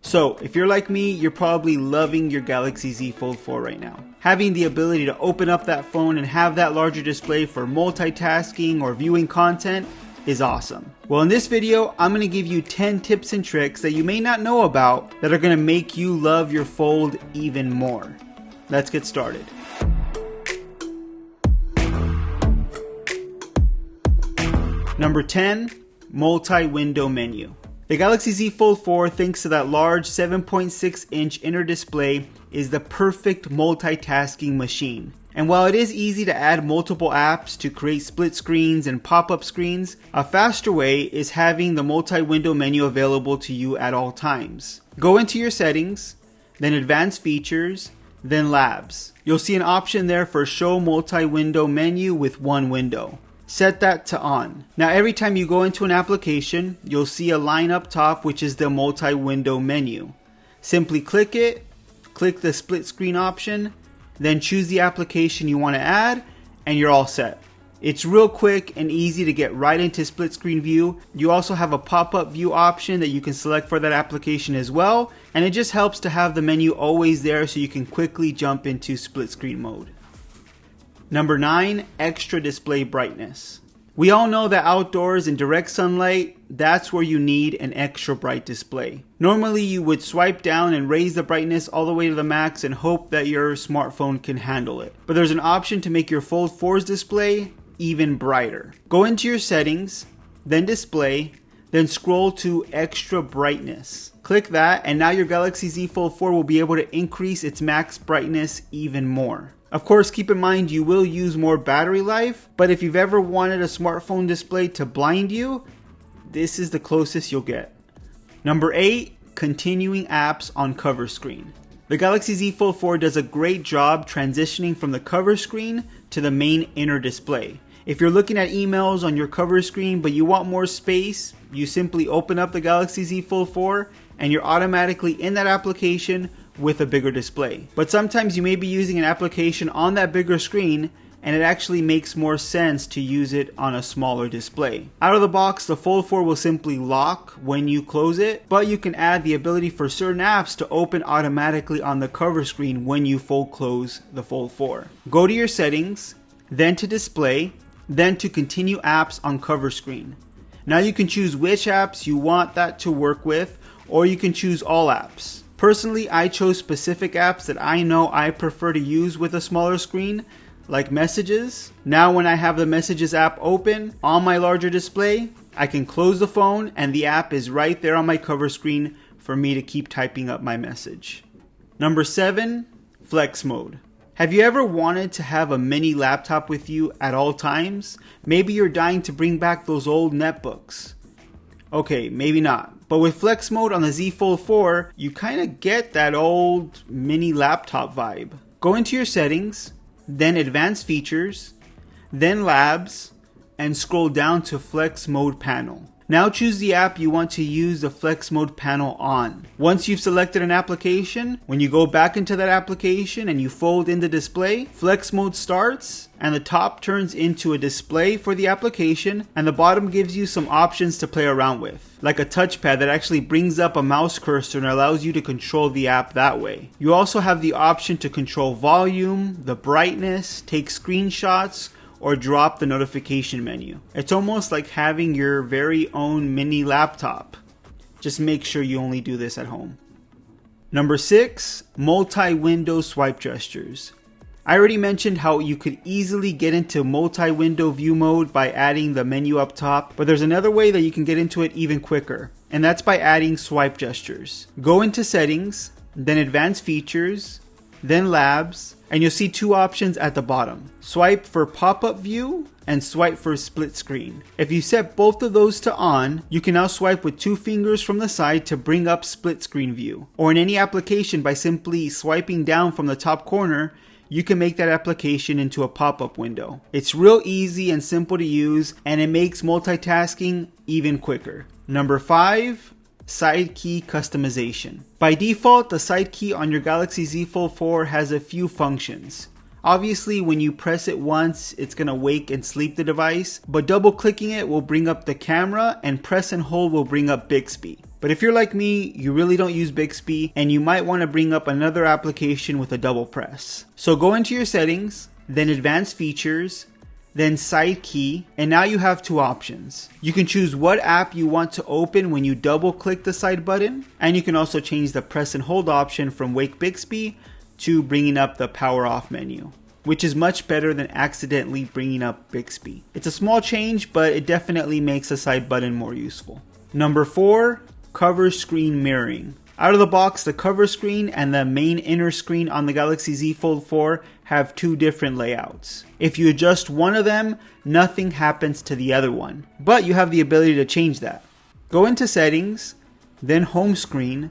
So if you're like me, you're probably loving your Galaxy Z Fold 4 right now. Having the ability to open up that phone and have that larger display for multitasking or viewing content is awesome. Well, in this video, I'm going to give you 10 tips and tricks that you may not know about that are going to make you love your Fold even more. Let's get started. Number 10, multi-window menu. The Galaxy Z Fold 4, thanks to that large 7.6-inch inner display, is the perfect multitasking machine. And while it is easy to add multiple apps to create split screens and pop-up screens, a faster way is having the multi-window menu available to you at all times. Go into your settings, then advanced features, then labs. You'll see an option there for show multi-window menu with one window. Set that to on. Now every time you go into an application, you'll see a line up top which is the multi-window menu. Simply click it, click the split screen option, then choose the application you want to add, and you're all set. It's real quick and easy to get right into split screen view. You also have a pop-up view option that you can select for that application as well, and it just helps to have the menu always there so you can quickly jump into split screen mode. Number 9, extra display brightness. We all know that outdoors in direct sunlight, that's where you need an extra bright display. Normally you would swipe down and raise the brightness all the way to the max and hope that your smartphone can handle it. But there's an option to make your Fold 4's display even brighter. Go into your settings, then display, then scroll to extra brightness. Click that and now your Galaxy Z Fold 4 will be able to increase its max brightness even more. Of course, keep in mind you will use more battery life, but if you've ever wanted a smartphone display to blind you, this is the closest you'll get. Number 8, continuing apps on cover screen. The Galaxy Z Fold 4 does a great job transitioning from the cover screen to the main inner display. If you're looking at emails on your cover screen but you want more space, you simply open up the Galaxy Z Fold 4 and you're automatically in that application with a bigger display. But sometimes you may be using an application on that bigger screen and it actually makes more sense to use it on a smaller display. Out of the box, the Fold 4 will simply lock when you close it, but you can add the ability for certain apps to open automatically on the cover screen when you fold close the Fold 4. Go to your settings, then to display, then to continue apps on cover screen. Now you can choose which apps you want that to work with, or you can choose all apps. Personally, I chose specific apps that I know I prefer to use with a smaller screen, like Messages. Now when I have the Messages app open on my larger display, I can close the phone and the app is right there on my cover screen for me to keep typing up my message. Number 7, flex mode. Have you ever wanted to have a mini laptop with you at all times? Maybe you're dying to bring back those old netbooks. Okay, maybe not. But with flex mode on the Z Fold 4, you kind of get that old mini laptop vibe. Go into your settings, then advanced features, then labs, and scroll down to flex mode panel. Now choose the app you want to use the flex mode panel on. Once you've selected an application, when you go back into that application and you fold in the display, flex mode starts and the top turns into a display for the application and the bottom gives you some options to play around with, like a touchpad that actually brings up a mouse cursor and allows you to control the app that way. You also have the option to control volume, the brightness, take screenshots, or drop the notification menu. It's almost like having your very own mini laptop. Just make sure you only do this at home. Number 6, multi-window swipe gestures. I already mentioned how you could easily get into multi-window view mode by adding the menu up top, but there's another way that you can get into it even quicker, and that's by adding swipe gestures. Go into settings, then advanced features, then labs, and you'll see two options at the bottom. Swipe for pop-up view and swipe for split screen. If you set both of those to on, you can now swipe with 2 fingers from the side to bring up split screen view. Or in any application, by simply swiping down from the top corner, you can make that application into a pop-up window. It's real easy and simple to use, and it makes multitasking even quicker. Number 5, side key customization. By default, the side key on your Galaxy Z Fold 4 has a few functions. Obviously, when you press it once, it's going to wake and sleep the device, but double clicking it will bring up the camera and press and hold will bring up Bixby. But if you're like me, you really don't use Bixby and you might want to bring up another application with a double press. So go into your settings, then advanced features, then side key, and now you have two options. You can choose what app you want to open when you double click the side button, and you can also change the press and hold option from Wake Bixby to bringing up the power off menu, which is much better than accidentally bringing up Bixby. It's a small change, but it definitely makes the side button more useful. Number 4, cover screen mirroring. Out of the box, the cover screen and the main inner screen on the Galaxy Z Fold 4 have two different layouts. If you adjust one of them, nothing happens to the other one, but you have the ability to change that. Go into settings, then home screen,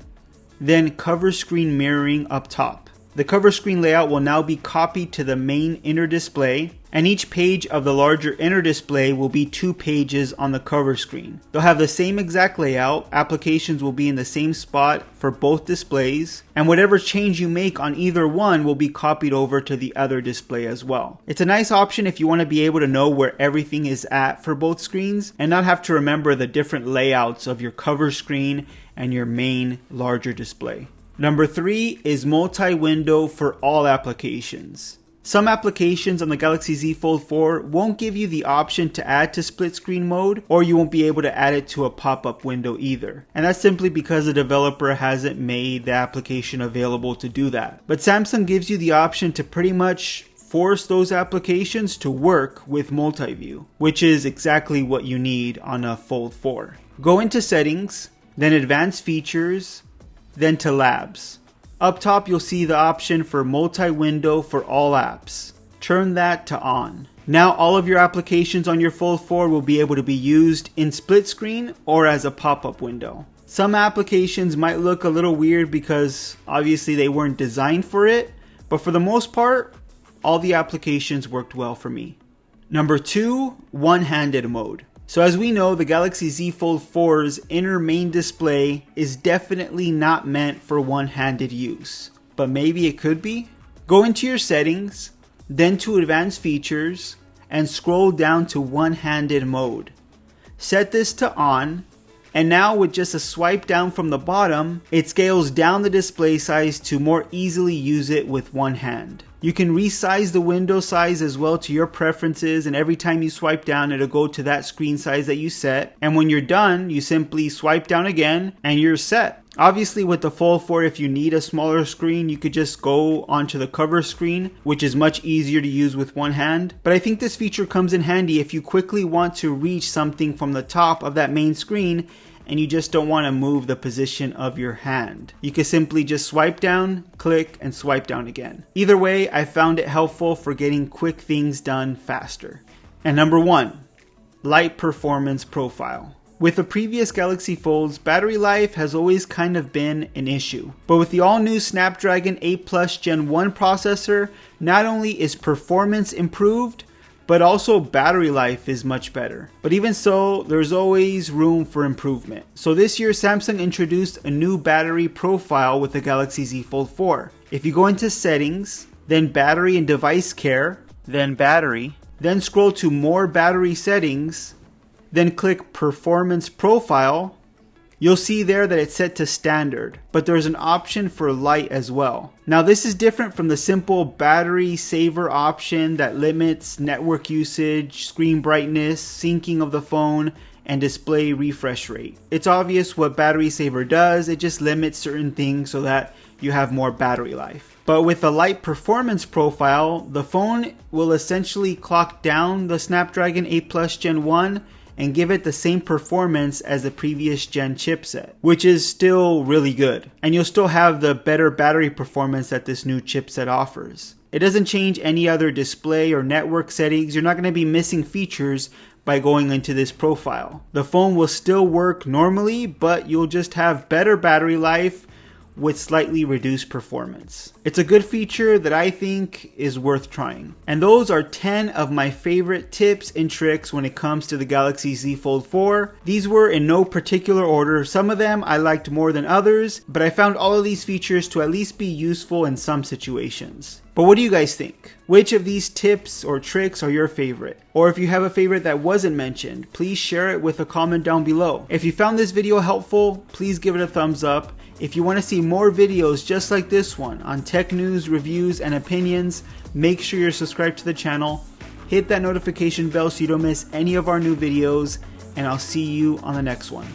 then cover screen mirroring up top. The cover screen layout will now be copied to the main inner display, and each page of the larger inner display will be 2 pages on the cover screen. They'll have the same exact layout, applications will be in the same spot for both displays, and whatever change you make on either one will be copied over to the other display as well. It's a nice option if you want to be able to know where everything is at for both screens and not have to remember the different layouts of your cover screen and your main larger display. Number 3 is multi-window for all applications. Some applications on the Galaxy Z Fold 4 won't give you the option to add to split screen mode, or you won't be able to add it to a pop-up window either. And that's simply because the developer hasn't made the application available to do that. But Samsung gives you the option to pretty much force those applications to work with multi-view, which is exactly what you need on a Fold 4. Go into settings, then advanced features, then to labs. Up top you'll see the option for multi-window for all apps. Turn that to on. Now all of your applications on your Fold 4 will be able to be used in split screen or as a pop-up window. Some applications might look a little weird because obviously they weren't designed for it, but for the most part, all the applications worked well for me. Number 2, one-handed mode. So as we know, the Galaxy Z Fold 4's inner main display is definitely not meant for one-handed use, but maybe it could be? Go into your settings, then to advanced features, and scroll down to one-handed mode. Set this to on, and now with just a swipe down from the bottom, it scales down the display size to more easily use it with one hand. You can resize the window size as well to your preferences, and every time you swipe down it'll go to that screen size that you set, and when you're done you simply swipe down again and you're set. Obviously with the Fold 4, if you need a smaller screen you could just go onto the cover screen, which is much easier to use with one hand, but I think this feature comes in handy if you quickly want to reach something from the top of that main screen and you just don't want to move the position of your hand. You can simply just swipe down, click, and swipe down again. Either way, I found it helpful for getting quick things done faster. And number 1, light performance profile. With the previous Galaxy Folds, battery life has always kind of been an issue. But with the all-new Snapdragon 8 Plus Gen 1 processor, not only is performance improved, but also battery life is much better. But even so, there's always room for improvement. So this year, Samsung introduced a new battery profile with the Galaxy Z Fold 4. If you go into settings, then battery and device care, then battery, then scroll to more battery settings, then click performance profile, you'll see there that it's set to standard, but there's an option for light as well. Now this is different from the simple battery saver option that limits network usage, screen brightness, syncing of the phone, and display refresh rate. It's obvious what battery saver does, it just limits certain things so that you have more battery life. But with the light performance profile, the phone will essentially clock down the Snapdragon 8 Plus Gen 1 and give it the same performance as the previous gen chipset, which is still really good. And you'll still have the better battery performance that this new chipset offers. It doesn't change any other display or network settings. You're not going to be missing features by going into this profile. The phone will still work normally, but you'll just have better battery life with slightly reduced performance. It's a good feature that I think is worth trying. And those are 10 of my favorite tips and tricks when it comes to the Galaxy Z Fold 4. These were in no particular order. Some of them I liked more than others, but I found all of these features to at least be useful in some situations. But what do you guys think? Which of these tips or tricks are your favorite? Or if you have a favorite that wasn't mentioned, please share it with a comment down below. If you found this video helpful, please give it a thumbs up. If you want to see more videos just like this one on tech news, reviews, and opinions, make sure you're subscribed to the channel. Hit that notification bell so you don't miss any of our new videos, and I'll see you on the next one.